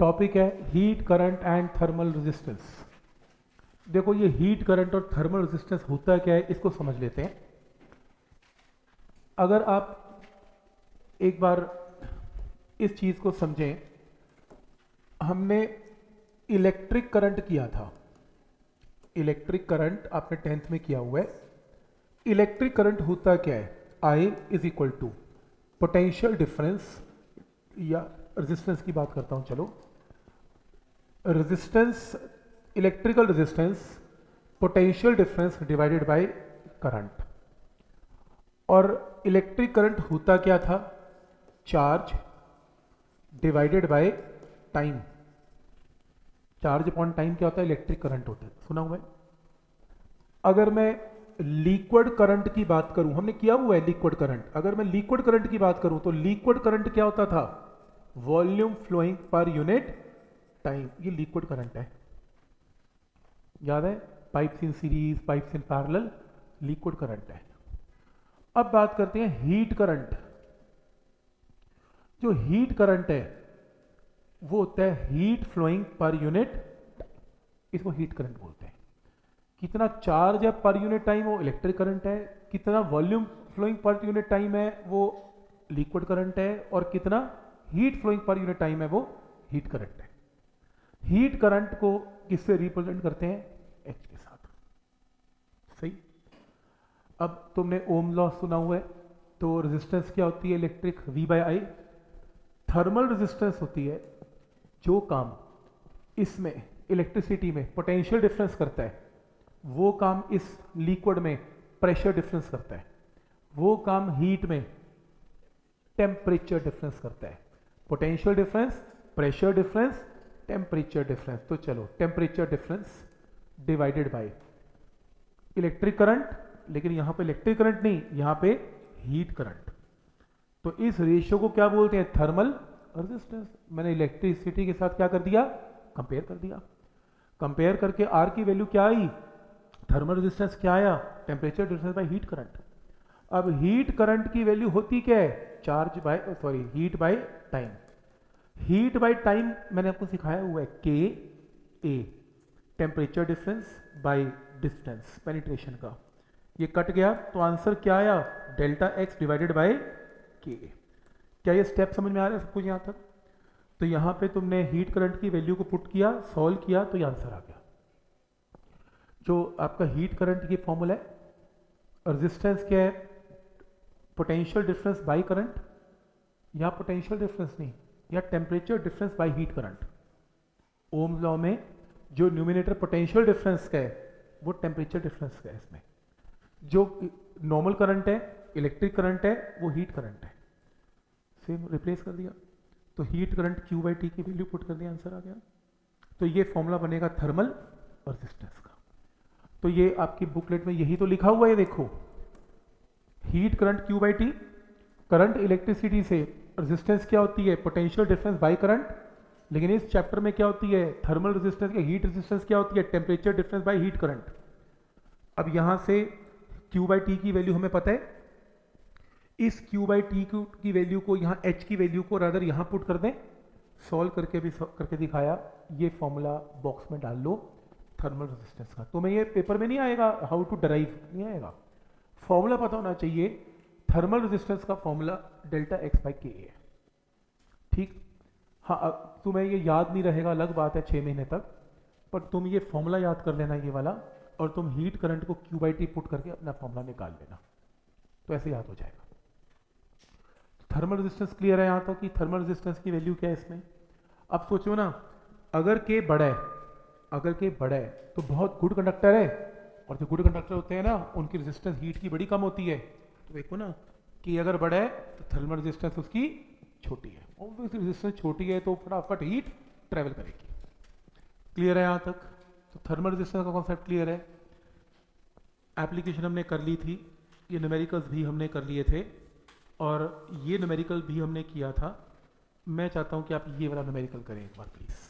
Topic है heat current and thermal resistance. देखो ये हीट करंट और थर्मल रेजिस्टेंस होता क्या है इसको समझ लेते हैं। अगर आप एक बार इस चीज को समझें, हमने इलेक्ट्रिक करंट किया था। इलेक्ट्रिक करंट आपने 10th में किया हुआ है। इलेक्ट्रिक करंट होता क्या है, I is equal to potential difference, या रेजिस्टेंस की बात करता हूं, चलो resistance, electrical resistance potential difference divided by current. और इलेक्ट्रिक करंट होता क्या था, charge divided by time. Charge upon time क्या होता है, इलेक्ट्रिक करंट होता है, सुना हुआ है। अगर मैं लिक्विड करंट की बात करूं, हमने किया हुआ है लिक्विड करंट, अगर मैं लिक्विड करंट की बात करूं तो लिक्विड करंट क्या होता था, volume flowing per unit time. ये लिक्विड करंट है, याद है, pipes in series, pipes in parallel, liquid current है। अब बात करते हैं हीट करंट। जो हीट करंट है वो होता है हीट फ्लोइंग पर यूनिट, इसको हीट करंट बोलते हैं। कितना चार्ज है पर यूनिट टाइम वो इलेक्ट्रिक करंट है, कितना volume flowing per unit time है वो लिक्विड करंट है, और कितना heat flowing per unit time है वो हीट करंट है। हीट करंट को किससे रिप्रेजेंट करते हैं, H के साथ, सही। अब तुमने ओम लॉ सुना हुआ है, तो रेजिस्टेंस क्या होती है, इलेक्ट्रिक V/I। थर्मल रेजिस्टेंस होती है जो काम इसमें इलेक्ट्रिसिटी में पोटेंशियल डिफरेंस करता है, वो काम इस लिक्विड में प्रेशर डिफरेंस करता है, वो काम हीट में टेम्परेचर डिफरेंस करता है। Potential difference, pressure difference, temperature difference. तो चलो temperature difference divided by electric current, लेकिन यहां पे इलेक्ट्रिक करंट नहीं, यहां पे हीट करंट। तो इस रेशियो को क्या बोलते हैं, थर्मल रेजिस्टेंस। मैंने इलेक्ट्रिसिटी के साथ क्या कर दिया, कंपेयर कर दिया। कंपेयर करके आर की वैल्यू क्या आई, थर्मल रेजिस्टेंस क्या आया, temperature difference by heat current. अब हीट करंट की वैल्यू होती क्या है, charge by heat by time. Heat by time मैंने आपको सिखाया हुआ है, K A, temperature difference by distance penetration का। ये कट गया तो आंसर क्या आया, डेल्टा एक्स डिवाइडेड बाय के। क्या ये स्टेप समझ में आ रहा है सब कुछ यहां तक। तो यहां पे तुमने हीट करंट की वैल्यू को पुट किया, सॉल्व किया, तो ये आंसर आ गया। जो आपका हीट करंट की फॉर्मूला है, रेजिस्टेंस क्या है, पोटेंशियल डिफरेंस बाय करंट, या पोटेंशियल डिफरेंस नहीं, या temperature difference by heat current. Ohm law में जो न्यूमिनेटर पोटेंशियल डिफरेंस का है वो टेम्परेचर डिफरेंस का है। इसमें जो नॉर्मल करंट है, इलेक्ट्रिक करंट है, वो हीट करंट है। सेम रिप्लेस कर दिया, तो हीट करंट Q/T की वैल्यू पुट कर दिया, आंसर आ गया। तो ये फॉर्मूला बनेगा थर्मल रेजिस्टेंस का। तो ये आपकी बुकलेट में यही तो लिखा हुआ है, देखो heat current Q/T, current electricity से, रेजिस्टेंस क्या होती है, पोटेंशियल डिफरेंस बाय करंट। लेकिन इस चैप्टर में क्या होती है, थर्मल रेजिस्टेंस या हीट रेजिस्टेंस क्या होती है, temperature difference by heat current. अब यहां से Q/T की वैल्यू हमें पता है, इस Q/T की वैल्यू को यहाँ H की वैल्यू को रादर यहाँ पुट कर दें, सॉल्व करके भी करके दिखाया। ये फॉर्मूला बॉक्स में डाल लो थर्मल रेजिस्टेंस का। तो मैं ये पेपर में नहीं आएगा, हाउ टू डराइव नहीं आएगा, फॉर्मूला पता होना चाहिए। थर्मल रेजिस्टेंस का फॉर्मूला डेल्टा एक्स बाई के है, ठीक। हाँ, तुम्हें ये याद नहीं रहेगा अलग बात है 6 महीने तक, पर तुम ये फॉर्मूला याद कर लेना ये वाला, और तुम हीट करंट को Q/T पुट करके अपना फॉर्मूला निकाल लेना, तो ऐसे याद हो जाएगा। थर्मल रेजिस्टेंस क्लियर है यहाँ तक कि थर्मल रेजिस्टेंस की वैल्यू क्या है इसमें। अब सोचो ना, अगर के बड़ा है, अगर के बड़ा है तो बहुत गुड कंडक्टर है, और जो गुड कंडक्टर होते हैं ना उनकी रेजिस्टेंस हीट की बड़ी कम होती है। तो देखो ना कि अगर बड़ा है तो थर्मल रेजिस्टेंस उसकी छोटी है, ऑब्वियसली रेजिस्टेंस छोटी है तो फटाफट हीट ट्रेवल करेगी। क्लियर है यहाँ तक। तो थर्मल रेजिस्टेंस का कॉन्सेप्ट क्लियर है। एप्लीकेशन हमने कर ली थी, ये न्यूमेरिकल्स भी हमने कर लिए थे, और ये न्यूमेरिकल भी हमने किया था। मैं चाहता हूं कि आप ये वाला न्यूमेरिकल करें एक बार प्लीज।